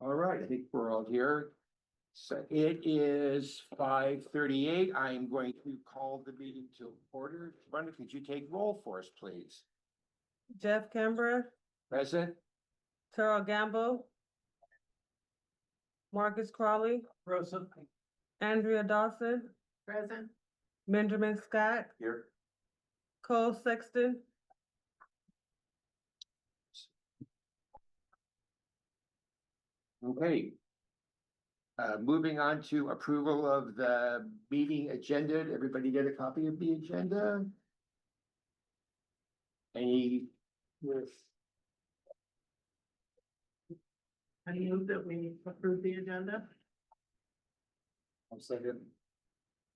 All right, I think we're all here. So it is 5:38. I am going to call the meeting to order. Brenda, could you take roll for us, please? Jeff Kimbrough, Present? Terrell Gamble, Marcus Crawley, Present. Andrea Dawson, Present. Benjamin Scott, Here. Cole Sexton. Okay. Moving on to approval of the meeting agenda. Did everybody get a copy of the agenda? Any? Yes. I move that we approve the agenda. I'll second.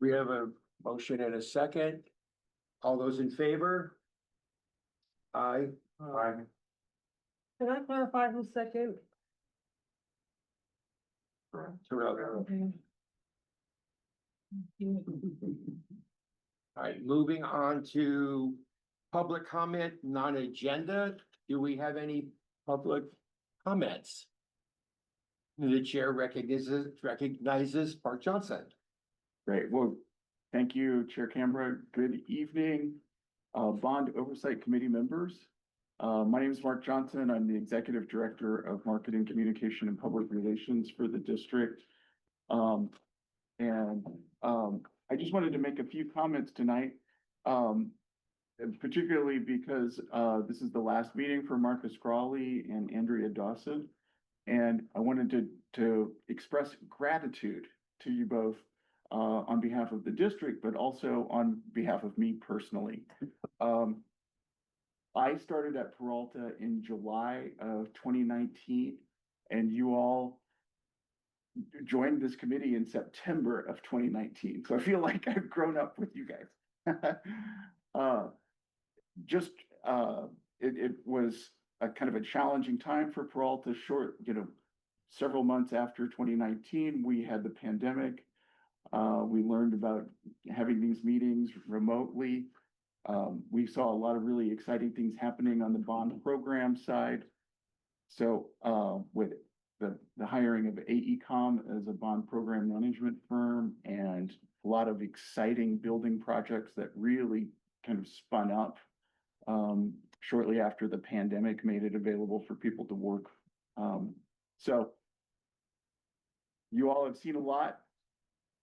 We have a motion and a second. All those in favor? Aye. Aye. Can I clarify who's second? Terrell. Okay. All right, moving on to public comment, non-agenda. Do we have any public comments? The chair recognizes Mark Johnson. Great. Well, thank you, Chair Canberra. Good evening, Bond Oversight Committee members. My name is Mark Johnson. I'm the Executive Director of Marketing, Communication, and Public Relations for the district. I just wanted to make a few comments tonight, particularly because this is the last meeting for Marcus Crawley and Andrea Dawson. And I wanted to express gratitude to you both on behalf of the district, but also on behalf of me personally. I started at Peralta in July of 2019, and you all joined this committee in September of 2019. So I feel like I've grown up with you guys. It was a kind of a challenging time for Peralta. Several months after 2019, we had the pandemic. We learned about having these meetings remotely. We saw a lot of really exciting things happening on the bond program side. So with the hiring of AECom as a bond program management firm, and a lot of exciting building projects that really kind of spun up shortly after the pandemic made it available for people to work. So you all have seen a lot.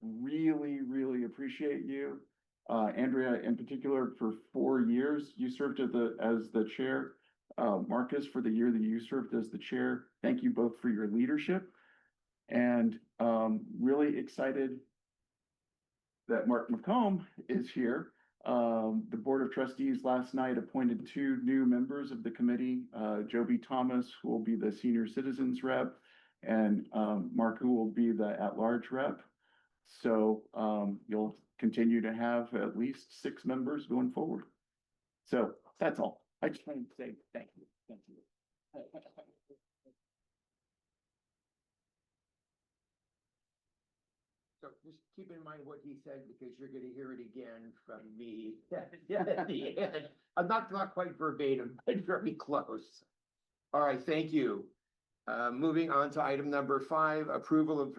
Really, really appreciate you. Andrea, in particular, for 4 years, you served as the chair. Marcus, for the year that you served as the chair. Thank you both for your leadership. And really excited that Mark McComb is here. The Board of Trustees last night appointed 2 new members of the committee, Joby Thomas, who will be the senior citizens rep, and Mark, who will be the at-large rep. So you'll continue to have at least 6 members going forward. So that's all. I just wanted to say thank you. Thank you. So just keep in mind what he said, because you're going to hear it again from me at the end. I'm not quite verbatim, but very close. All right, thank you. Moving on to item number 5, approval of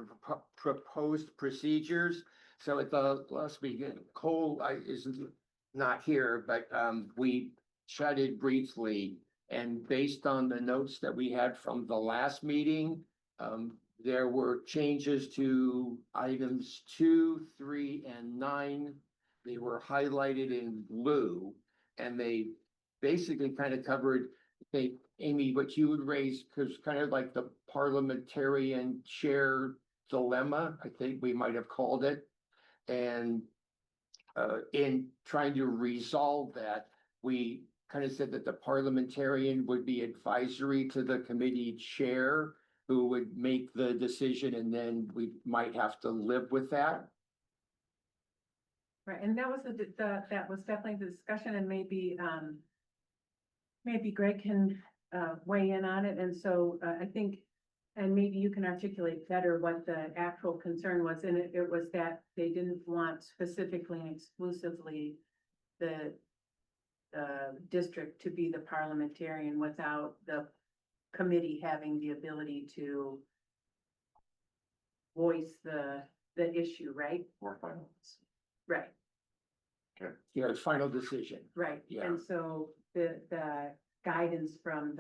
proposed procedures. So at the last meeting, Cole is not here, but we chatted briefly, and based on the notes that we had from the last meeting, there were changes to items 2, 3, and 9. They were highlighted in blue, and they basically kind of covered, Amy, what you would raise, because kind of like the parliamentarian chair dilemma, I think we might have called it. And in trying to resolve that, we kind of said that the parliamentarian would be advisory to the committee chair, who would make the decision, and then we might have to live with that. Right, and that was that was definitely the discussion, and maybe Greg can weigh in on it. And so I think, and maybe you can articulate better what the actual concern was. And it was that they didn't want specifically and exclusively the district to be the parliamentarian without the committee having the ability to voice the issue, right? Or final. Right, Yeah, it's final decision. right. Yeah. And so the guidance from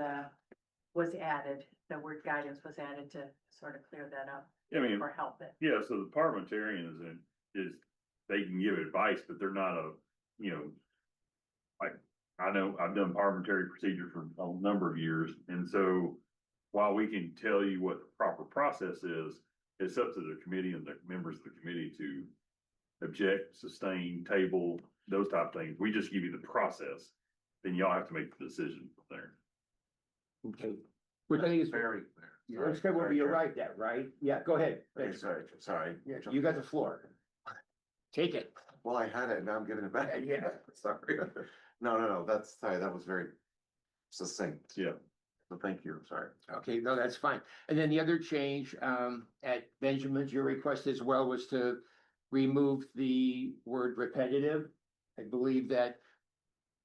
was added, the word guidance was added to sort of clear that up I mean, or help it. yeah, so the parliamentarian is, they can give advice, but they're not a, you know. I know I've done parliamentary procedure for a number of years, and so while we can tell you what the proper process is, it's up to the committee and the members of the committee to object, sustain, table, those type of things. We just give you the process, then y'all have to make the decision from there. Okay. Which I think is Very clear. that's kind of where we arrived at, right? Yeah, go ahead. Okay, sorry. Yeah, you got the floor. Take it. Well, I had it, now I'm giving it back. Yeah. Sorry. No, that's, sorry, that was very succinct. Yeah. So thank you, sorry. Okay, no, that's fine. And then the other change, at Benjamin's, your request as well was to remove the word repetitive. I believe that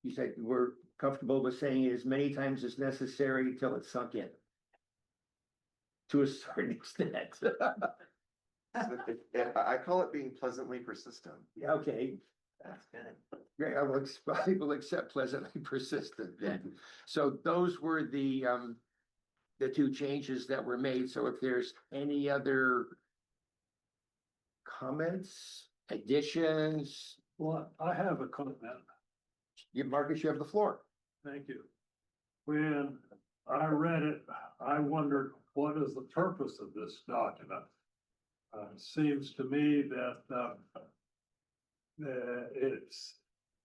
you said you were comfortable with saying it as many times as necessary till it's sunk in. To a certain extent. I call it being pleasantly persistent. Yeah, okay, That's good. great, I will accept pleasantly persistent then. So those were the two changes that were made. So if there's any other comments, additions, Well, I have a comment. Marcus, you have the floor. Thank you. When I read it, I wondered, what is the purpose of this document? Seems to me that it's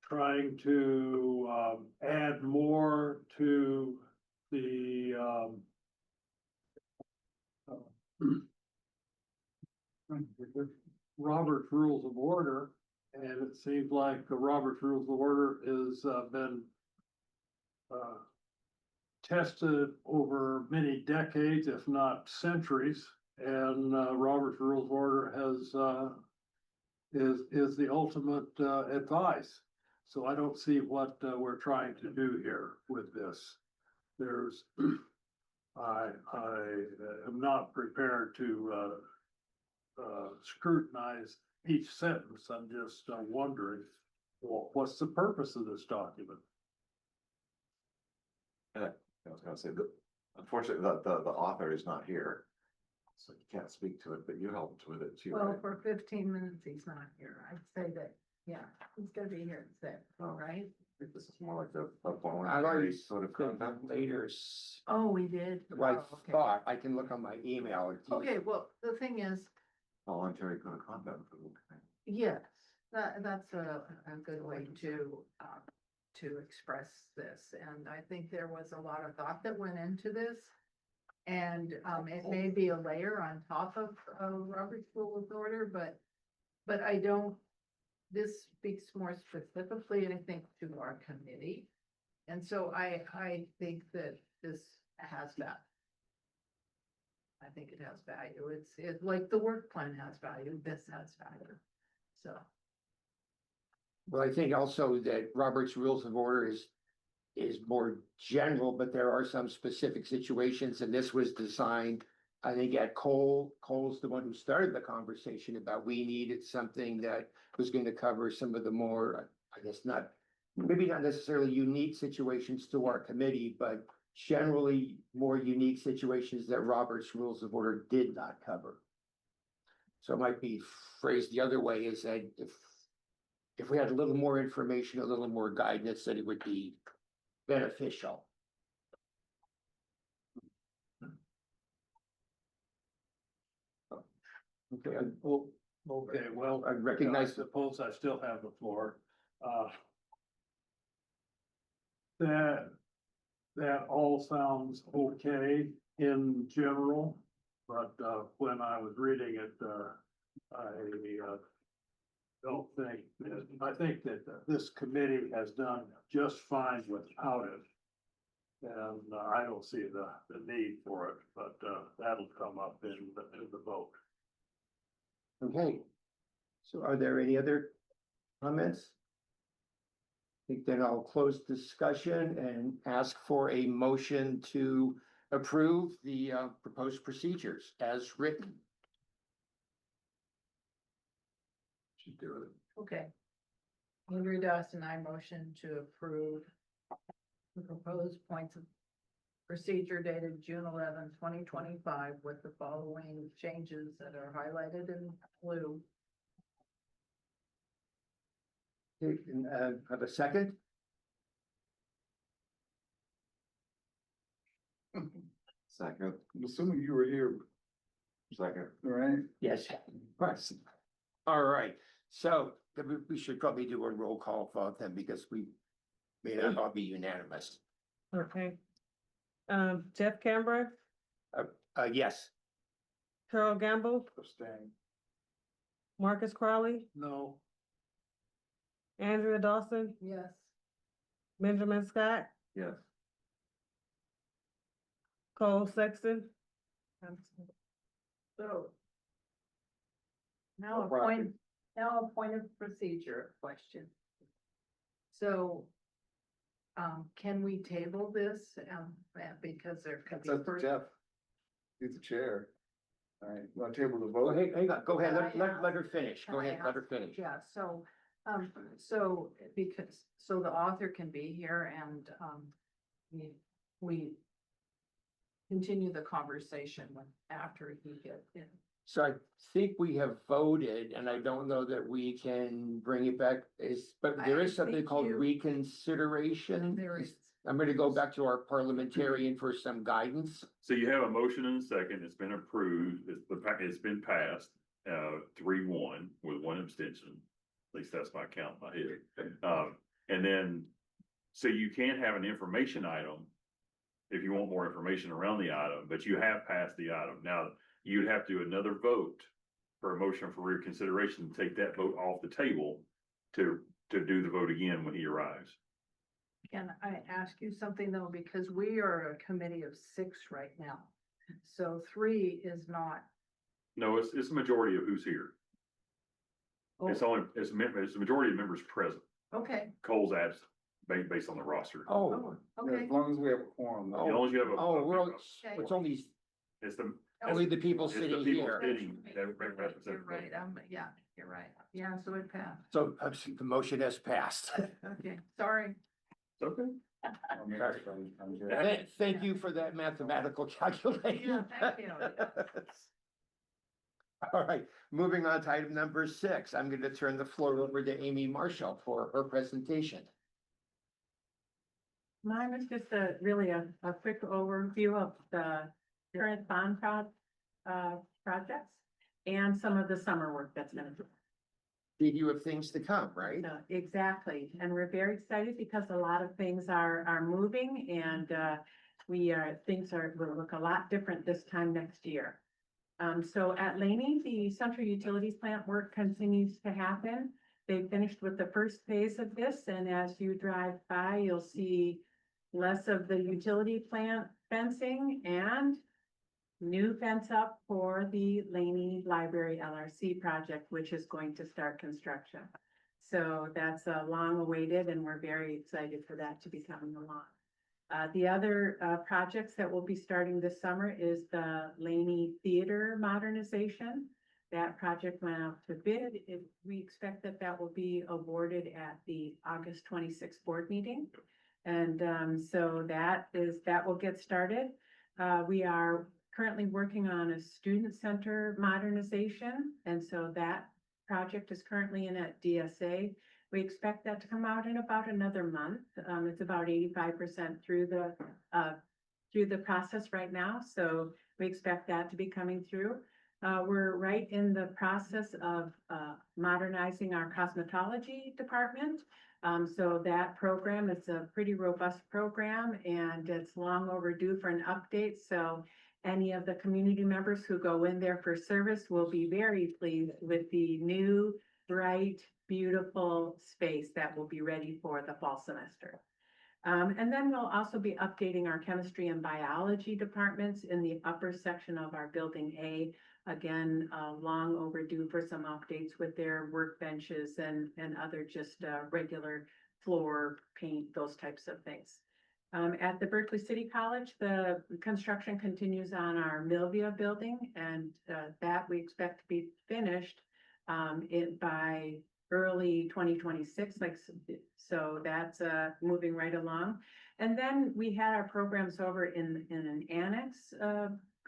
trying to add more to the Robert's Rules of Order, and it seems like the Robert's Rules of Order has been tested over many decades, if not centuries, and Robert's Rules of Order is the ultimate advice. So I don't see what we're trying to do here with this. There's, I am not prepared to scrutinize each sentence. I'm just wondering, well, what's the purpose of this document? I was gonna say, unfortunately, the author is not here. So you can't speak to it, but you helped with it too, Well, right? for 15 minutes, he's not here. I'd say that, yeah, he's gonna be here at 6, all right? I think this is more like a I'd voluntary already sort of Could conduct. later, Oh, we did? I Oh, okay. thought, I can look on my email. Okay, well, the thing is, Voluntary code of conduct. yes, that's a good way to express this. And I think there was a lot of thought that went into this. And, it may be a layer on top of Robert's Rules of Order, but I don't, this speaks more specifically, I think, to our committee. And so I think that this has value. I think it has value. It's like the work plan has value, this has value. So, Well, I think also that Robert's Rules of Order is more general, but there are some specific situations, and this was designed, I think, at Cole's the one who started the conversation about we needed something that was going to cover some of the more, I guess, maybe not necessarily unique situations to our committee, but generally more unique situations that Robert's Rules of Order did not cover. So it might be phrased the other way, is that if we had a little more information, a little more guidance, that it would be beneficial. Okay, Okay, well, I recognize I suppose I still have the floor. That all sounds okay in general, but when I was reading it, I don't think, I think that this committee has done just fine without it. And I don't see the need for it, but that'll come up in the vote. Okay. So are there any other comments? I think then I'll close discussion and ask for a motion to approve the proposed procedures as written. Should do it. Okay. Andrew Dawson, I motion to approve the proposed points of procedure dated June 11, 2025, with the following changes that are highlighted in blue. Okay, and, have a second? Second. I'm assuming you were here, Second. right? Yes. Right. All right, so then we should probably do a roll call vote then, because we may not all be unanimous. Okay. Jeff Camber, Yes, Carol Gamble, Abstain. Marcus Crowley, No, Andrea Dawson, Yes. Benjamin Scott, Yes. Cole Sexton. So. Now a point of procedure question. So. Can we table this, because there could be. Jeff. He's the chair. All right, you want to table the oh, vote? hang on, go ahead, Can I let her finish, go can I ahead, let her ask- finish. Yeah, so, so the author can be here and, we continue the conversation after he gets in. So I think we have voted, and I don't know that we can bring it back, but there is I something think called you- reconsideration. There is. I'm gonna go back to our parliamentarian for some guidance. So you have a motion and a second, it's been approved, it's been passed, 3-1 with one abstention. At least that's my count in my head. And then, so you can have an information item if you want more information around the item, but you have passed the item. Now, you'd have to do another vote for a motion for reconsideration, to take that vote off the table to do the vote again when he arrives. Can I ask you something though, because we are a committee of 6 right now, so 3 is not. No, it's a majority of who's here. It's Oh, only, it's the majority of members present. okay, Cole's absent, based on the roster. Oh, okay. As long as we have a quorum. As long as you have a. oh, we're, Okay. it's only, It's the. only the people it's the sitting people here. sitting that You're represent right, the vote. yeah, you're right, yeah, so it passed, So the motion has passed. okay, sorry. It's okay. Thank you for that mathematical calculation. Yeah, thank you. All right, moving on to item number 6, I'm gonna turn the floor over to Amy Marshall for her presentation. Mine was just really a quick overview of the current bond projects and some of the summer work that's gonna do. Preview of things to come, right? So, exactly, and we're very excited because a lot of things are moving and things will look a lot different this time next year. So at Laney, the central utilities plant work continues to happen. They finished with the first phase of this, and as you drive by, you'll see less of the utility plant fencing and new fence up for the Laney Library LRC project, which is going to start construction. So that's long awaited, and we're very excited for that to be coming along. The other projects that will be starting this summer is the Laney Theater modernization. That project went out to bid. We expect that will be awarded at the August 26th board meeting. And so that will get started. We are currently working on a student center modernization. And so that project is currently in at DSA. We expect that to come out in about another month. It's about 85% through the process right now. So we expect that to be coming through. We're right in the process of modernizing our cosmetology department. So that program is a pretty robust program and it's long overdue for an update. So any of the community members who go in there for service will be very pleased with the new, bright, beautiful space that will be ready for the fall semester. And then we'll also be updating our chemistry and biology departments in the upper section of our building A. Again, long overdue for some updates with their workbenches and other just regular floor paint, those types of things. At the Berkeley City College, the construction continues on our Milvia building, and that we expect to be finished it by early 2026, so that's, moving right along. And then we had our programs over in an annex,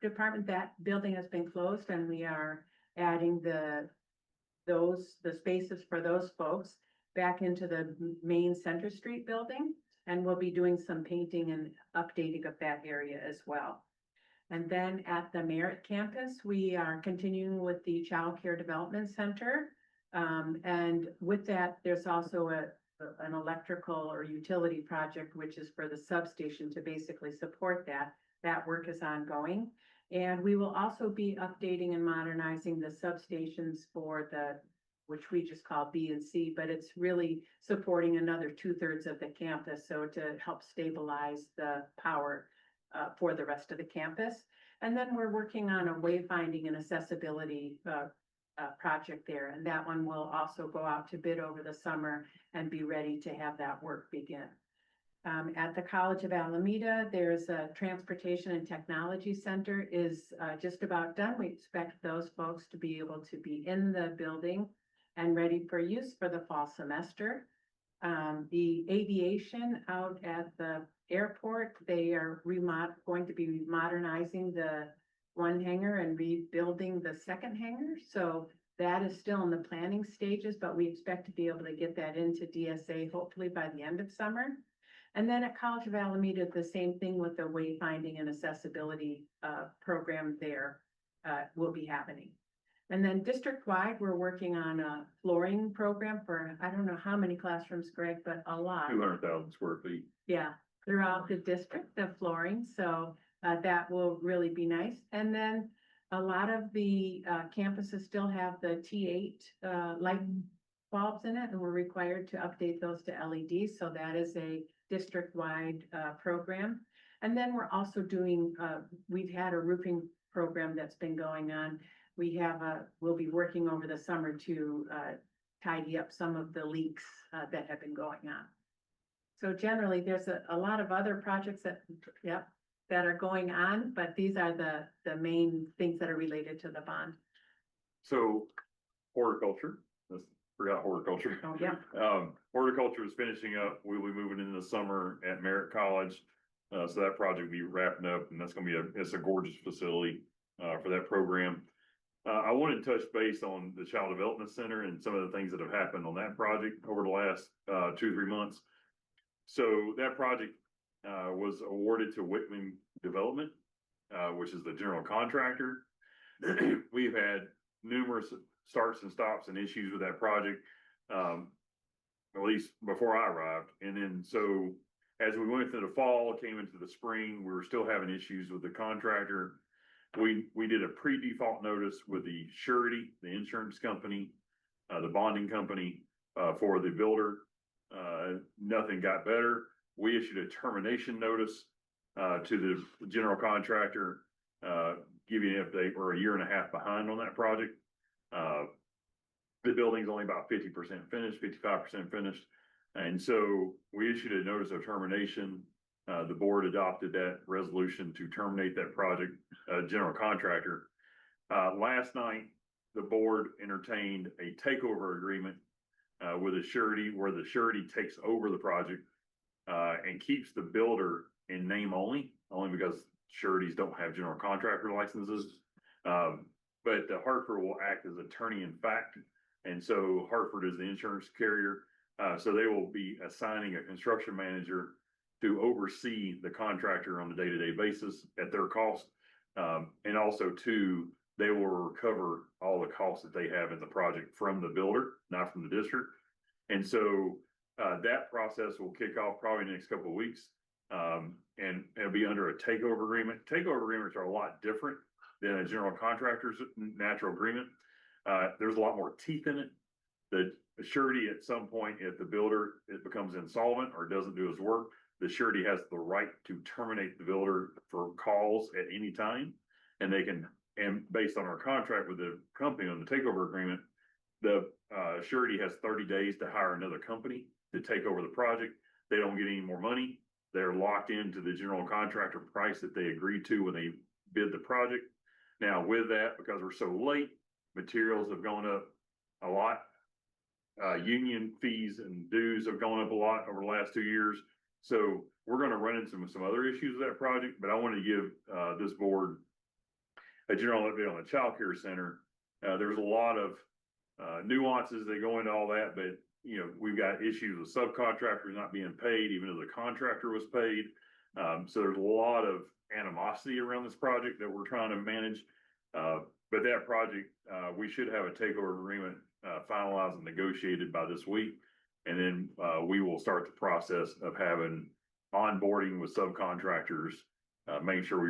department. That building has been closed, and we are adding the spaces for those folks back into the main Center Street building. And we'll be doing some painting and updating of that area as well. And then at the Merritt campus, we are continuing with the Child Care Development Center. And with that, there's also an electrical or utility project, which is for the substation to basically support that. That work is ongoing. And we will also be updating and modernizing the substations for which we just call B and C, but it's really supporting another 2/3 of the campus. So to help stabilize the power for the rest of the campus. And then we're working on a wayfinding and accessibility project there. And that one will also go out to bid over the summer and be ready to have that work begin. At the College of Alameda, there's a Transportation and Technology Center is just about done. We expect those folks to be able to be in the building and ready for use for the fall semester. The aviation out at the airport, they are going to be modernizing the one hangar and rebuilding the second hangar. So that is still in the planning stages, but we expect to be able to get that into DSA hopefully by the end of summer. And then at College of Alameda, the same thing with the wayfinding and accessibility program there will be happening. And then district-wide, we're working on a flooring program for, I don't know how many classrooms, Greg, but a lot. 200,000 square feet. Yeah, throughout the district, the flooring, so that will really be nice. And then a lot of the campuses still have the T8 light bulbs in it, and we're required to update those to LEDs, so that is a district-wide program. And then we're also doing, we've had a roofing program that's been going on. We'll be working over the summer to tidy up some of the leaks that have been going on. So generally, there's a lot of other projects that are going on, but these are the main things that are related to the bond. So horticulture, forgot horticulture. Oh, yeah. Horticulture is finishing up. We'll be moving into the summer at Merritt College. So that project will be wrapping up, and that's going to be it's a gorgeous facility for that program. I wanted to touch base on the Child Development Center and some of the things that have happened on that project over the last 2-3 months. So that project was awarded to Whitman Development, which is the general contractor. We've had numerous starts and stops and issues with that project, at least before I arrived. And then so as we went through the fall, came into the spring, we were still having issues with the contractor. We did a pre-default notice with the surety, the insurance company, the bonding company for the builder. Nothing got better. We issued a termination notice to the general contractor, giving an update. We're 1.5 years behind on that project. The building's only about 50% finished, 55% finished. And so we issued a notice of termination. The board adopted that resolution to terminate that project, general contractor. Last night, the board entertained a takeover agreement with a surety, where the surety takes over the project and keeps the builder in name only because sureties don't have general contractor licenses. But the Hartford will act as attorney in fact. And so Hartford is the insurance carrier. So they will be assigning a construction manager to oversee the contractor on a day-to-day basis at their cost. And also they will recover all the costs that they have in the project from the builder, not from the district. And so that process will kick off probably in the next couple of weeks. And it'll be under a takeover agreement. Takeover agreements are a lot different than a general contractor's natural agreement. There's a lot more teeth in it. The surety at some point, if the builder becomes insolvent or doesn't do his work, the surety has the right to terminate the builder for calls at any time. And based on our contract with the company on the takeover agreement, the surety has 30 days to hire another company to take over the project. They don't get any more money. They're locked into the general contractor price that they agreed to when they bid the project. Now with that, because we're so late, materials have gone up a lot. Union fees and dues have gone up a lot over the last 2 years. So we're gonna run into some other issues with that project, but I want to give, this board a general update on the child care center. There's a lot of, nuances that go into all that, but, you know, we've got issues with subcontractors not being paid, even though the contractor was paid. So there's a lot of animosity around this project that we're trying to manage. But that project, we should have a takeover agreement, finalized and negotiated by this week. And then, we will start the process of having onboarding with subcontractors, making sure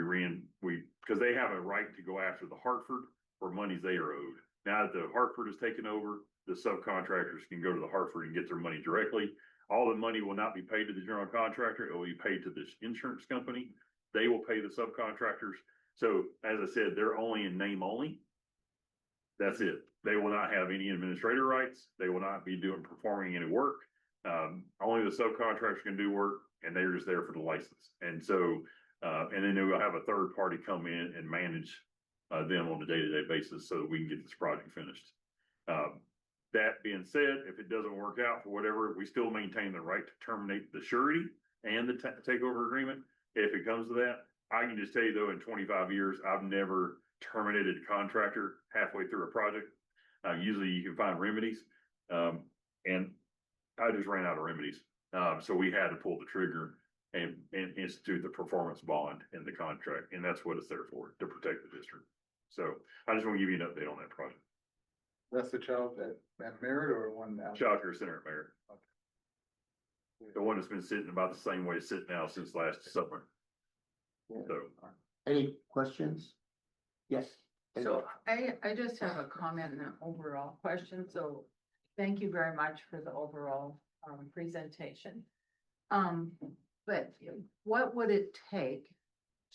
because they have a right to go after the Hartford for monies they are owed. Now that the Hartford has taken over, the subcontractors can go to the Hartford and get their money directly. All the money will not be paid to the general contractor. It will be paid to this insurance company. They will pay the subcontractors. So as I said, they're only in name only. That's it. They will not have any administrator rights. They will not be performing any work. Only the subcontractors can do work, and they're just there for the license. And so, and then they will have a third party come in and manage them on a day-to-day basis so that we can get this project finished. That being said, if it doesn't work out for whatever, we still maintain the right to terminate the surety and the takeover agreement. If it comes to that, I can just tell you though, in 25 years, I've never terminated a contractor halfway through a project. Usually you can find remedies. And I just ran out of remedies. So we had to pull the trigger and institute the performance bond in the contract. And that's what it's there for, to protect the district. So I just want to give you an update on that project. That's the child at Merritt or one now? Child care center at Merritt. The one that's been sitting about the same way it's sitting now since last summer. So. Any questions? Yes. So I just have a comment and an overall question. So thank you very much for the overall presentation. But what would it take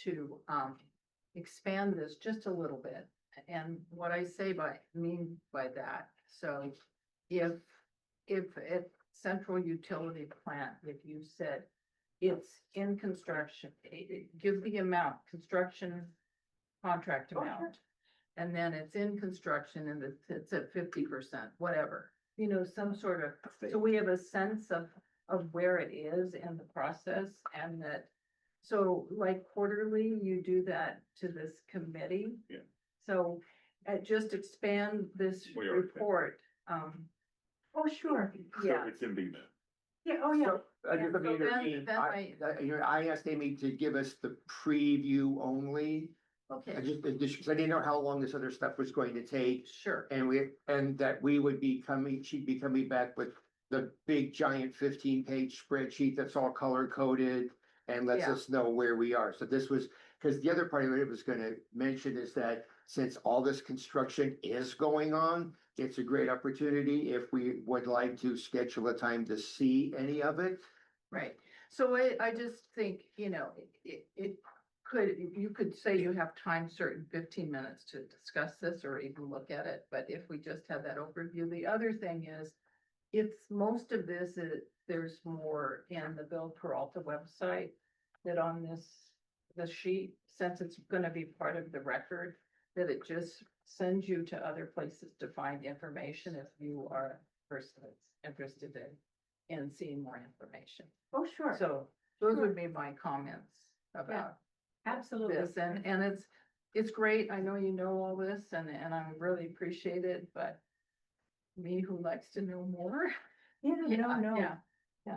to expand this just a little bit? And what I mean by that, so if at Central Utility Plant, if you said it's in construction, give the amount, construction contract amount. And then it's in construction and it's at 50%, whatever, you know, some sort of, so we have a sense of where it is in the process and that, so like quarterly, you do that to this committee. Yeah. So just expand this We are. report. Oh, sure. Yeah. It's in BMA. Yeah, oh, yeah. So, just let me So then- intervene. then I asked Amy to give us the preview only. Okay, Because I didn't know how long this other stuff was going to take. sure. And that we would be coming, she'd be coming back with the big giant 15-page spreadsheet that's all color coded and lets Yeah. us know where we are. So this was, because the other part of it was gonna mention is that since all this construction is going on, it's a great opportunity if we would like to schedule a time to see any of it. Right, so I just think, you know, you could say you have time certain 15 minutes to discuss this or even look at it, but if we just have that overview, the other thing is. It's most of this there's more in the Bill Peralta website that on the sheet, since it's gonna be part of the record, that it just sends you to other places to find information if you are a person that's interested in seeing more information. Oh, sure. So those would be my comments about Absolutely. this, and it's great, I know you know all this, and I really appreciate it, but me who likes to know more. Yeah, no. Yeah,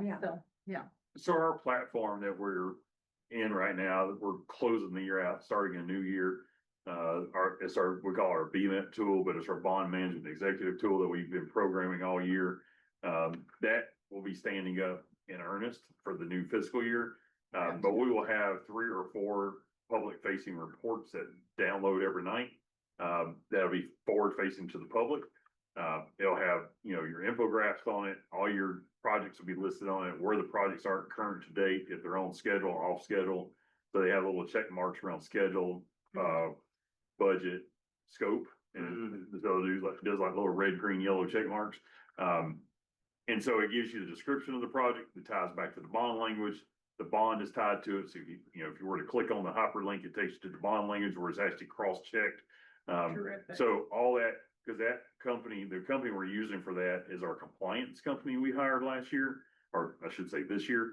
Yeah. so, yeah, So our platform that we're in right now, that we're closing the year out, starting a new year. We call our BMET tool, but it's our bond management executive tool that we've been programming all year. That will be standing up in earnest for the new fiscal year. But we will have 3 or 4 public facing reports that download every night. That'll be forward facing to the public. It'll have, you know, your infographics on it, all your projects will be listed on it, where the projects are current to date, if they're on schedule or off schedule. So they have little check marks around schedule, budget, scope, and so it does like little red, green, yellow check marks. And so it gives you the description of the project, it ties back to the bond language. The bond is tied to it, so if you were to click on the hyperlink, it takes you to the bond language where it's actually cross-checked. terrific. So all that because that company, the company we're using for that is our compliance company we hired last year, or I should say this year.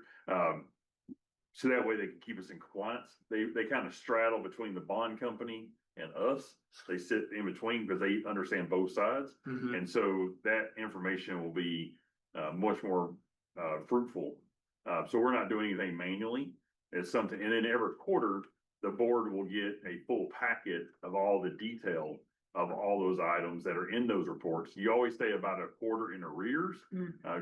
So that way they can keep us in compliance. They kind of straddle between the bond company and us. They sit in between because they understand both sides. Mhm. And so that information will be much more fruitful. So we're not doing anything manually. It's something, and then every quarter, the board will get a full packet of all the detail of all those items that are in those reports. You always stay about a quarter in arrears,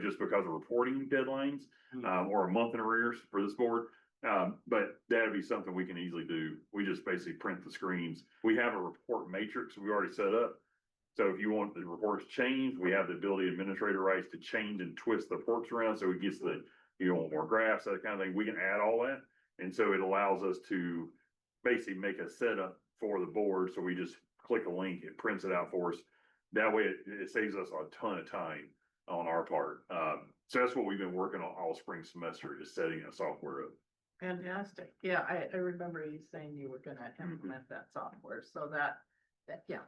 just because of reporting deadlines, or a month in arrears for this board. But that'd be something we can easily do. We just basically print the screens. We have a report matrix we already set up. So if you want the reports changed, we have the ability, administrator rights to change and twist the reports around. So it gets the, you want more graphs, that kind of thing. We can add all that. And so it allows us to basically make a setup for the board. So we just click a link, it prints it out for us. That way it saves us a ton of time on our part. So that's what we've been working on all spring semester, is setting that software up. Fantastic. Yeah, I remember you saying you were gonna implement that software, so yeah.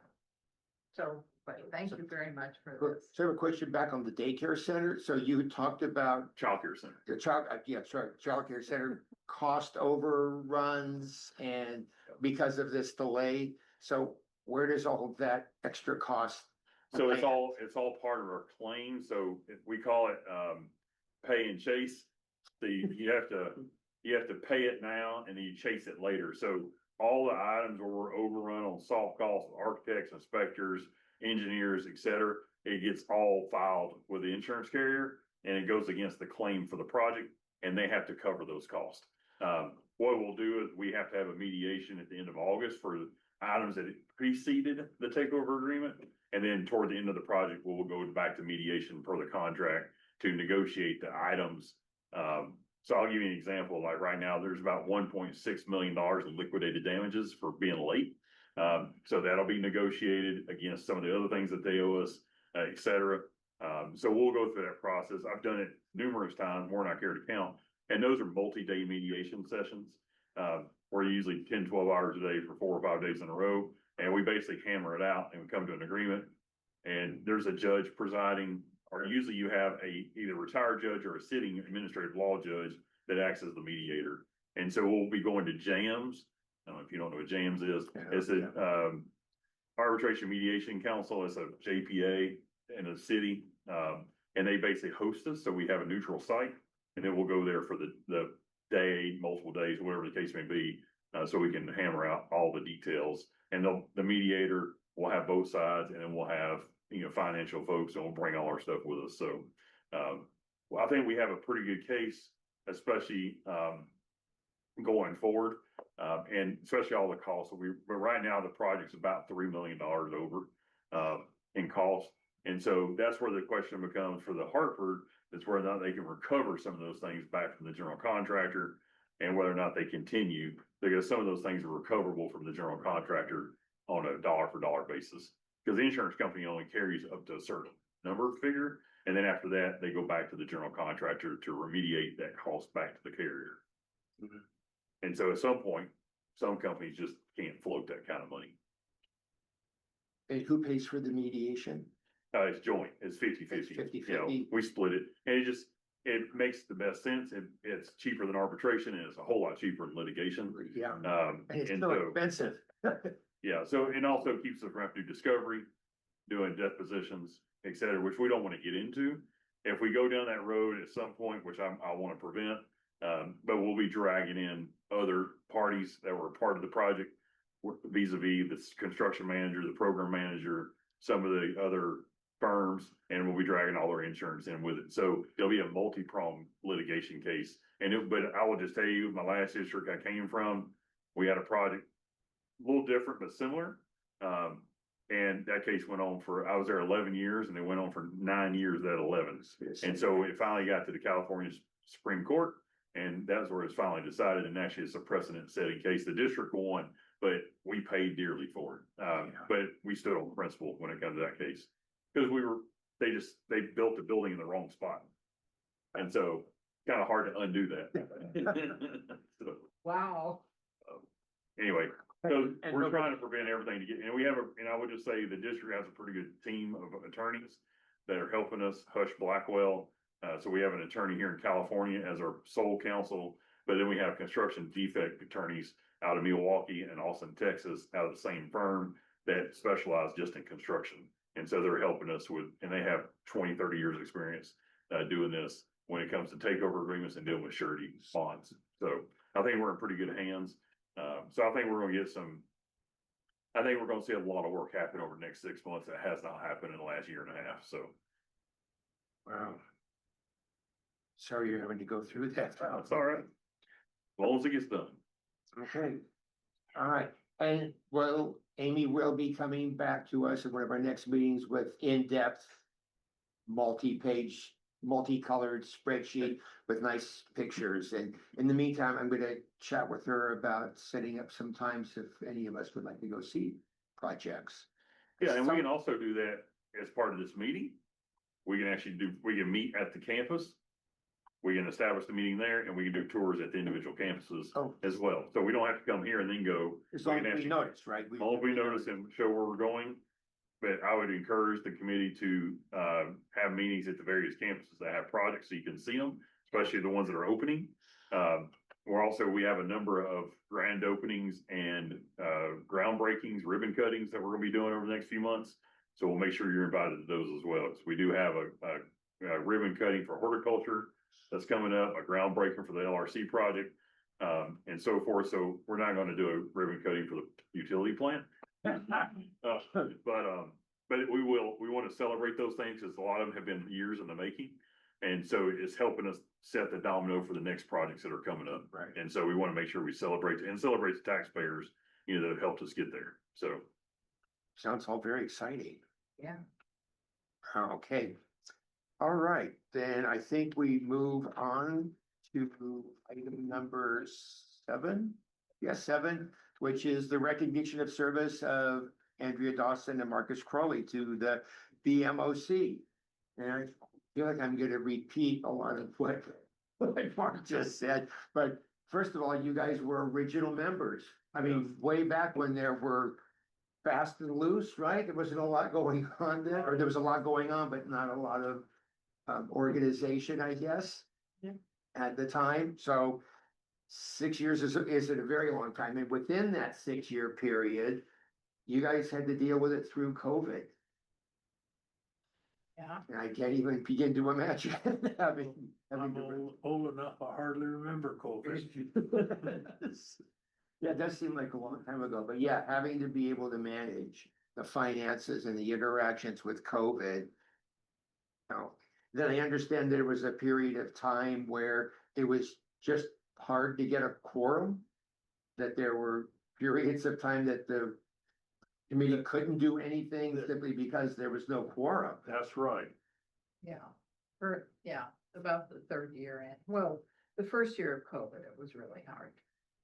So, but thank you very much for this. So I have a question back on the daycare center. So you talked about Childcare center. the childcare center cost overruns and because of this delay. So where does all of that extra cost? So it's all part of our claim. So we call it, pay and chase. So you have to pay it now and then you chase it later. So all the items where we're overrun on soft costs, architects, inspectors, engineers, et cetera, it gets all filed with the insurance carrier and it goes against the claim for the project and they have to cover those costs. What we'll do is we have to have a mediation at the end of August for items that preceded the takeover agreement. And then toward the end of the project, we'll go back to mediation per the contract to negotiate the items. So I'll give you an example. Like right now, there's about $1.6 million in liquidated damages for being late. So that'll be negotiated against some of the other things that they owe us, et cetera. So we'll go through that process. I've done it numerous times, more than I care to count. And those are multi-day mediation sessions, where usually 10, 12 hours a day for 4 or 5 days in a row. And we basically hammer it out and we come to an agreement. And there's a judge presiding, or usually you have either retired judge or a sitting administrative law judge that acts as the mediator. And so we'll be going to JAMS. I don't know if you don't know what JAMS is. It's a arbitration mediation council. It's a JPA in a city. And they basically host us. So we have a neutral site and then we'll go there for the day, multiple days, whatever the case may be. So we can hammer out all the details, and the mediator will have both sides, and then we'll have, financial folks, and we'll bring all our stuff with us. So, well, I think we have a pretty good case, especially, going forward, and especially all the costs. But right now the project's about $3 million over, in cost. And so that's where the question becomes for the Hartford, is whether or not they can recover some of those things back from the general contractor and whether or not they continue, because some of those things are recoverable from the general contractor on a dollar for dollar basis. Because the insurance company only carries up to a certain number figure. And then after that, they go back to the general contractor to remediate that cost back to the carrier. And so at some point, some companies just can't float that kind of money. And who pays for the mediation? It's joint, it's 50/50. It's 50/50. You know, we split it and it makes the best sense. It's cheaper than arbitration and it's a whole lot cheaper than litigation. Yeah. And And it's and still so, expensive. yeah, so it also keeps us from having to do discovery, doing depositions, et cetera, which we don't want to get into. If we go down that road at some point, which I want to prevent, but we'll be dragging in other parties that were part of the project, vis-a-vis the construction manager, the program manager, some of the other firms, and we'll be dragging all their insurance in with it. So it'll be a multi-pronged litigation case. But I will just tell you, my last district I came from, we had a project a little different but similar. And that case went on I was there 11 years and it went on for 9 years at 11. And so it finally got to the California Supreme Court, and that's where it's finally decided. And actually it's a precedent setting case. The district won, but we paid dearly for it. But we stood on principle when it comes to that case. Because they built the building in the wrong spot. And so kind of hard to undo that. So, Wow. anyway, So And we're nobody- trying to prevent everything to get, and we have and I would just say the district has a pretty good team of attorneys that are helping us. Hush Blackwell. So we have an attorney here in California as our sole counsel, but then we have construction defect attorneys out of Milwaukee and Austin, Texas, out of the same firm that specialize just in construction. And so they're helping us with, and they have 20, 30 years experience doing this when it comes to takeover agreements and dealing with surety bonds. So I think we're in pretty good hands. So I think we're gonna get I think we're gonna see a lot of work happen over the next 6 months that has not happened in the last year and a half, so. Wow. Sorry you're having to go through that. That's all right. As long as it gets done. Okay. All right, and well, Amy will be coming back to us at one of our next meetings with in-depth, multi-page, multicolored spreadsheet with nice pictures. And in the meantime, I'm gonna chat with her about setting up some times if any of us would like to go see projects. Yeah, and we can also do that as part of this meeting. We can meet at the campus. We can establish the meeting there and we can do tours at the individual campuses Oh. as well. So we don't have to come here and then go. As long can as we actually- notice, right? As long as we notice and show where we're going. But I would encourage the committee to have meetings at the various campuses that have projects so you can see them, especially the ones that are opening. We have a number of grand openings and groundbreakings, ribbon cuttings that we're gonna be doing over the next few months. So we'll make sure you're invited to those as well. So we do have a ribbon cutting for horticulture that's coming up, a groundbreaking for the LRC project, and so forth. So we're not gonna do a ribbon cutting for the utility plant. But we want to celebrate those things because a lot of them have been years in the making. And so it's helping us set the domino for the next projects that are coming up. Right. And so we want to make sure we celebrate the taxpayers, that have helped us get there. So. Sounds all very exciting. Yeah. Okay. All right, then I think we move on to item number 7. Yes, 7, which is the recognition of service of Andrea Dawson and Marcus Crowley to the BMOC. And I feel like I'm gonna repeat a lot of what Mark just said, but first of all, you guys were original members. I mean, way back when there were fast and loose, right? There wasn't a lot going on then, or there was a lot going on, but not a lot of organization, I guess. Yeah. At the time, so 6 years is a very long time, and within that 6-year period, you guys had to deal with it through COVID. Yeah. And I can't even begin to imagine having I'm to. old enough, I hardly remember COVID. Yeah, it does seem like a long time ago, but yeah, having to be able to manage the finances and the interactions with COVID. Then I understand there was a period of time where it was just hard to get a quorum. That there were periods of time that the committee couldn't do anything simply because there was no quorum. That's right. Yeah, about the third year in, well, the first year of COVID, it was really hard.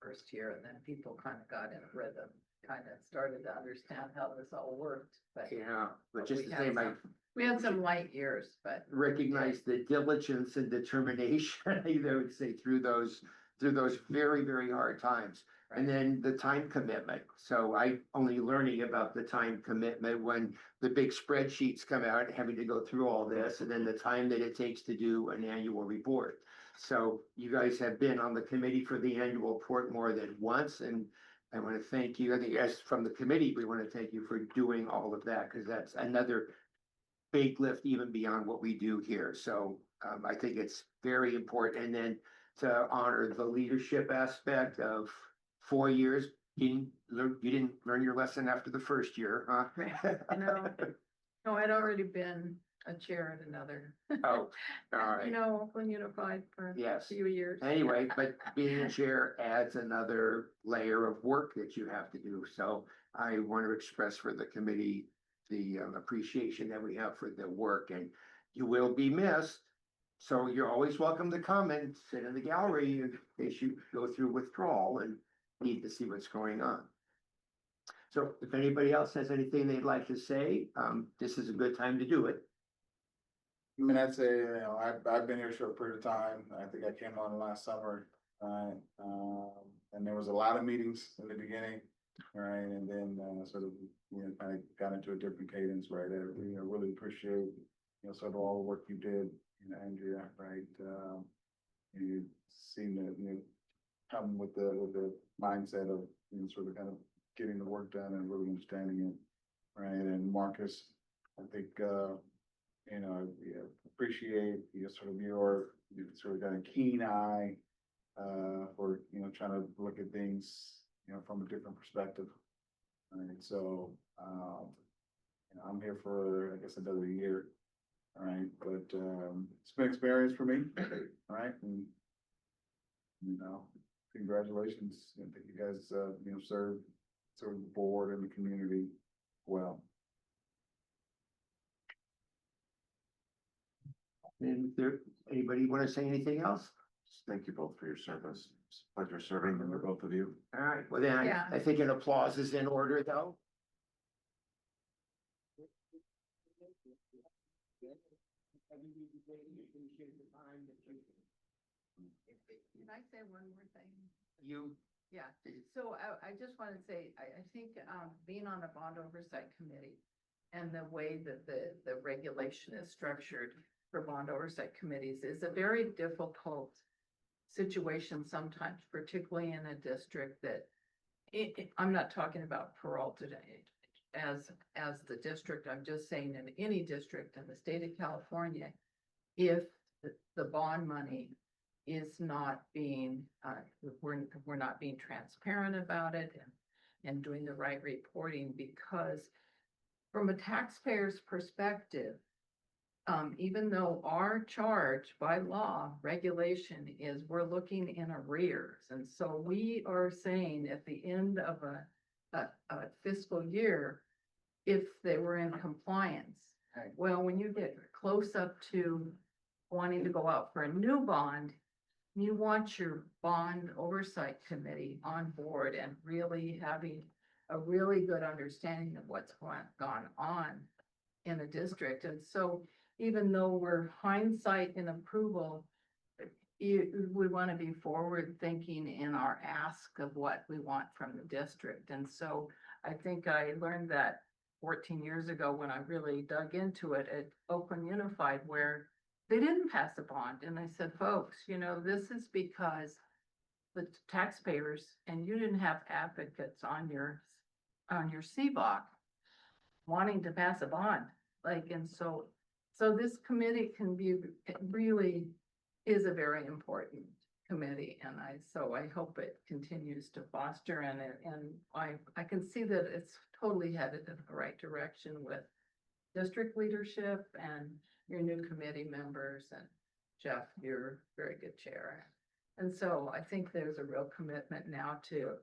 First year, and then people kind of got in a rhythm, kind of started to understand how this all worked, but. Yeah, but just we the had same, I some- We had some light years, but. recognize the diligence and determination, I would say, through those very, very hard times. And then the time commitment. So I only learning about the time commitment when the big spreadsheets come out, having to go through all this, and then the time that it takes to do an annual report. So you guys have been on the committee for the annual report more than once, and I want to thank you. I think as from the committee, we want to thank you for doing all of that, because that's another big lift even beyond what we do here. So I think it's very important. And then to honor the leadership aspect of 4 years, you didn't learn your lesson after the first year, huh? No, I'd already been a chair at another. Oh, all right. Oakland Unified for a Yes. few years. Anyway, but being a chair adds another layer of work that you have to do. So I want to express for the committee the appreciation that we have for the work, and you will be missed. So you're always welcome to come and sit in the gallery in case you go through withdrawal and need to see what's going on. So if anybody else has anything they'd like to say, this is a good time to do it. I mean, I'd say, I've been here a short period of time. I think I came on last summer. And there was a lot of meetings in the beginning right? And then, sort of, kind of got into a different cadence, right? Really appreciate, sort of all the work you did, Andrea, right? You seem to, come with the mindset of, sort of kind of getting the work done and really understanding it, right? And Marcus, I think, appreciate, sort of your sort of kind of keen eye, for, trying to look at things, from a different perspective. Right, so, I'm here for, I guess, another year. All right, but, it's been experience for me, all right, and, congratulations. I think you guys, served the board and the community well. And there, anybody want to say anything else? Thank you both for your service. It's a pleasure serving under both of you. All right, well then, Yeah. I think an applause is in order, though. Can I say one more thing? You, Yeah, so I just want to say, I think, being on the bond oversight committee and the way that the regulation is structured for bond oversight committees is a very difficult situation sometimes, particularly in a district that, I'm not talking about parole today as the district, I'm just saying in any district in the state of California, if the bond money is not being, we're not being transparent about it and doing the right reporting, because from a taxpayer's perspective, even though our charge by law regulation is we're looking in arrears. And so we are saying at the end of a fiscal year, if they were in compliance. Right. Well, when you get close up to wanting to go out for a new bond, you want your bond oversight committee on board and really having a really good understanding of what's gone on in a district. And so even though we're hindsight and approval, we want to be forward thinking in our ask of what we want from the district. And so I think I learned that 14 years ago when I really dug into it at Oakland Unified, where they didn't pass a bond. And I said, folks, this is because the taxpayers, and you didn't have advocates on your CBOC wanting to pass a bond. And so this committee really is a very important committee. And I hope it continues to foster, and I can see that it's totally headed in the right direction with district leadership and your new committee members, and Jeff, you're a very good chair. And so I think there's a real commitment now to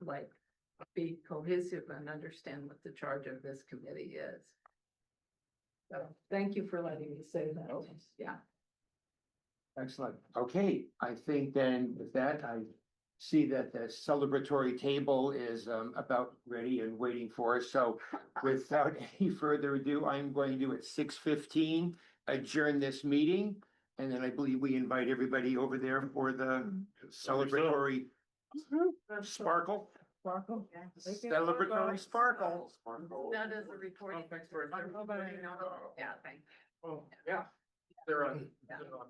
be cohesive and understand what the charge of this committee is. So thank you for letting me say that. Yeah. excellent. Okay, I think then with that, I see that the celebratory table is about ready and waiting for us. So without any further ado, I'm going to at 6:15 adjourn this meeting. And then I believe we invite everybody over there for the celebratory sparkle. Sparkle. Celebratory sparkle. That is a recording. Thanks very much. Yeah, thanks. Oh, yeah. They're a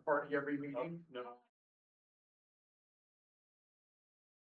party every meeting? No.